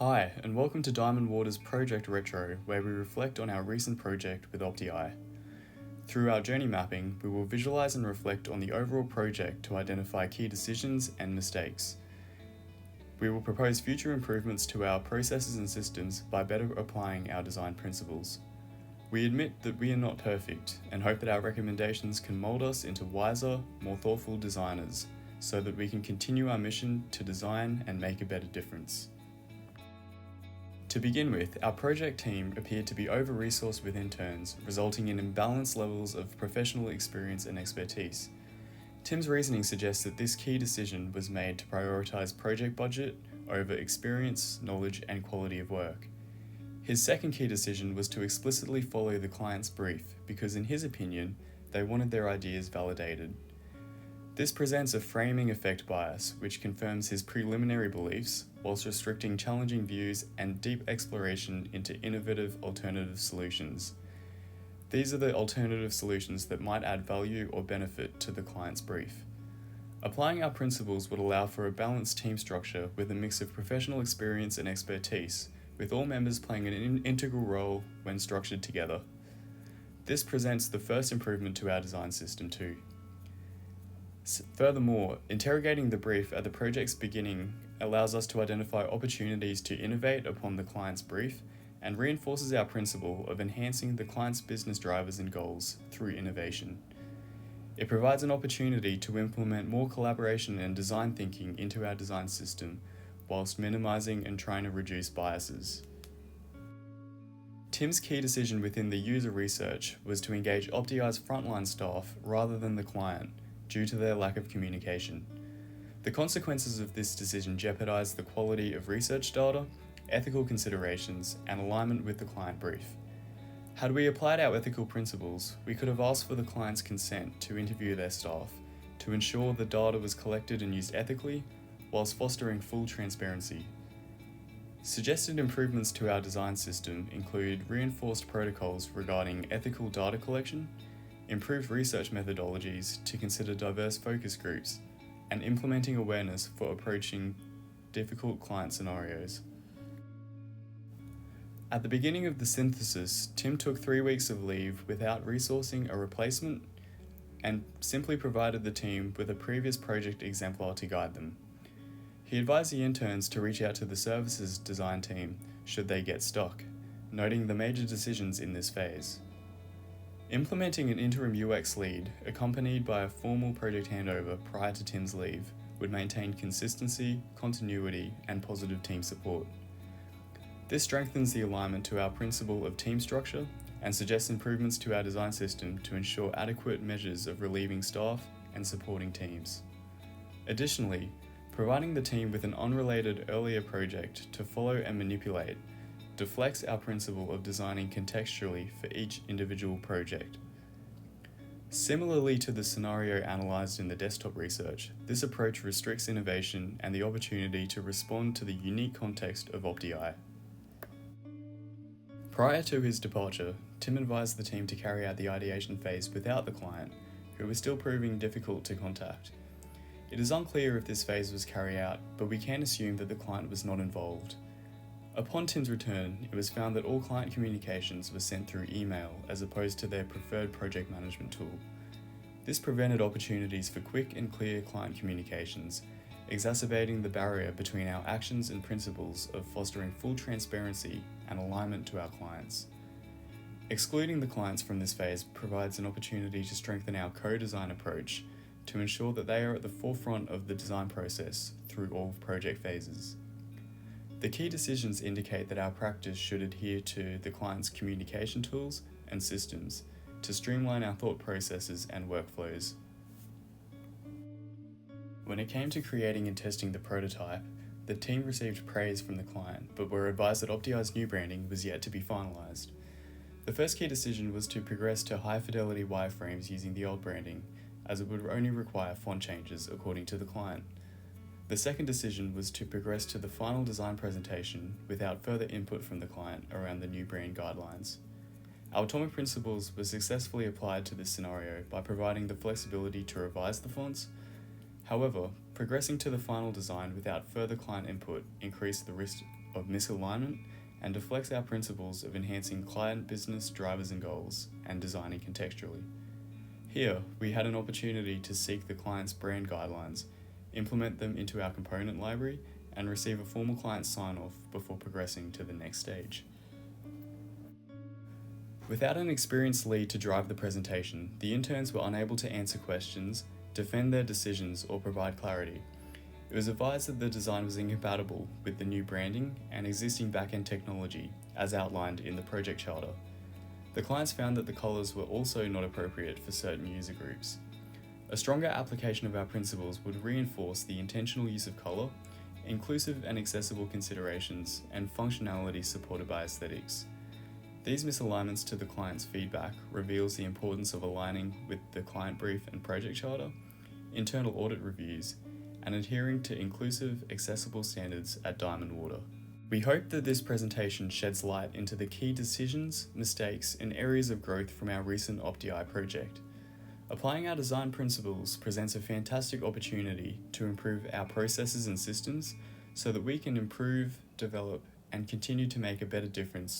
Hi, and welcome to Diamond Water's Project Retro, where we reflect on our recent project with OptiEye. Through our journey mapping, we will visualize and reflect on the overall project to identify key decisions and mistakes. We will propose future improvements to our processes and systems by better applying our design principles. We admit that we are not perfect and hope that our recommendations can mold us into wiser, more thoughtful designers so that we can continue our mission to design and make a better difference. To begin with, our project team appeared to be over-resourced with interns, resulting in imbalanced levels of professional experience and expertise. Tim's reasoning suggests that this key decision was made to prioritise project budget over experience, knowledge, and quality of work. His second key decision was to explicitly follow the client's brief because, in his opinion, they wanted their ideas validated. This presents a framing effect bias, which confirms his preliminary beliefs, whilst restricting challenging views and deep exploration into innovative alternative solutions. These are the alternative solutions that might add value or benefit to the client's brief. Applying our principles would allow for a balanced team structure with a mix of professional experience and expertise, with all members playing an integral role when structured together. This presents the first improvement to our design system too. Furthermore, interrogating the brief at the project's beginning allows us to identify opportunities to innovate upon the client's brief and reinforces our principle of enhancing the client's business drivers and goals through innovation. It provides an opportunity to implement more collaboration and design thinking into our design system, whilst minimizing and trying to reduce biases. Tim's key decision within the user research was to engage OptiEye's frontline staff rather than the client, due to their lack of communication. The consequences of this decision jeopardized the quality of research data, ethical considerations, and alignment with the client brief. Had we applied our ethical principles, we could have asked for the client's consent to interview their staff to ensure the data was collected and used ethically, whilst fostering full transparency. Suggested improvements to our design system include reinforced protocols regarding ethical data collection, improved research methodologies to consider diverse focus groups, and implementing awareness for approaching difficult client scenarios. At the beginning of the synthesis, Tim took 3 weeks of leave without resourcing a replacement and simply provided the team with a previous project exemplar to guide them. He advised the interns to reach out to the services design team should they get stuck, noting the major decisions in this phase. Implementing an interim UX lead, accompanied by a formal project handover prior to Tim's leave, would maintain consistency, continuity, and positive team support. This strengthens the alignment to our principle of team structure and suggests improvements to our design system to ensure adequate measures of relieving staff and supporting teams. Additionally, providing the team with an unrelated earlier project to follow and manipulate deflects our principle of designing contextually for each individual project. Similarly to the scenario analysed in the desktop research, this approach restricts innovation and the opportunity to respond to the unique context of OptiEye. Prior to his departure, Tim advised the team to carry out the ideation phase without the client, who was still proving difficult to contact. It is unclear if this phase was carried out, but we can assume that the client was not involved. Upon Tim's return, it was found that all client communications were sent through email as opposed to their preferred project management tool. This prevented opportunities for quick and clear client communications, exacerbating the barrier between our actions and principles of fostering full transparency and alignment to our clients. Excluding the clients from this phase provides an opportunity to strengthen our co-design approach to ensure that they are at the forefront of the design process through all project phases. The key decisions indicate that our practice should adhere to the client's communication tools and systems to streamline our thought processes and workflows. When it came to creating and testing the prototype, the team received praise from the client, but were advised that OptiEye's new branding was yet to be finalised. The first key decision was to progress to high-fidelity wireframes using the old branding, as it would only require font changes according to the client. The second decision was to progress to the final design presentation without further input from the client around the new brand guidelines. Our atomic principles were successfully applied to this scenario by providing the flexibility to revise the fonts. However, progressing to the final design without further client input increased the risk of misalignment and deflects our principles of enhancing client business drivers and goals and designing contextually. Here, we had an opportunity to seek the client's brand guidelines, implement them into our component library, and receive a formal client sign-off before progressing to the next stage. Without an experienced lead to drive the presentation, the interns were unable to answer questions, defend their decisions, or provide clarity. It was advised that the design was incompatible with the new branding and existing back-end technology, as outlined in the project charter. The clients found that the colours were also not appropriate for certain user groups. A stronger application of our principles would reinforce the intentional use of colour, inclusive and accessible considerations, and functionality supported by aesthetics. These misalignments to the client's feedback reveals the importance of aligning with the client brief and project charter, internal audit reviews, and adhering to inclusive, accessible standards at Diamond Water. We hope that this presentation sheds light into the key decisions, mistakes, and areas of growth from our recent OptiEye project. Applying our design principles presents a fantastic opportunity to improve our processes and systems so that we can improve, develop, and continue to make a better difference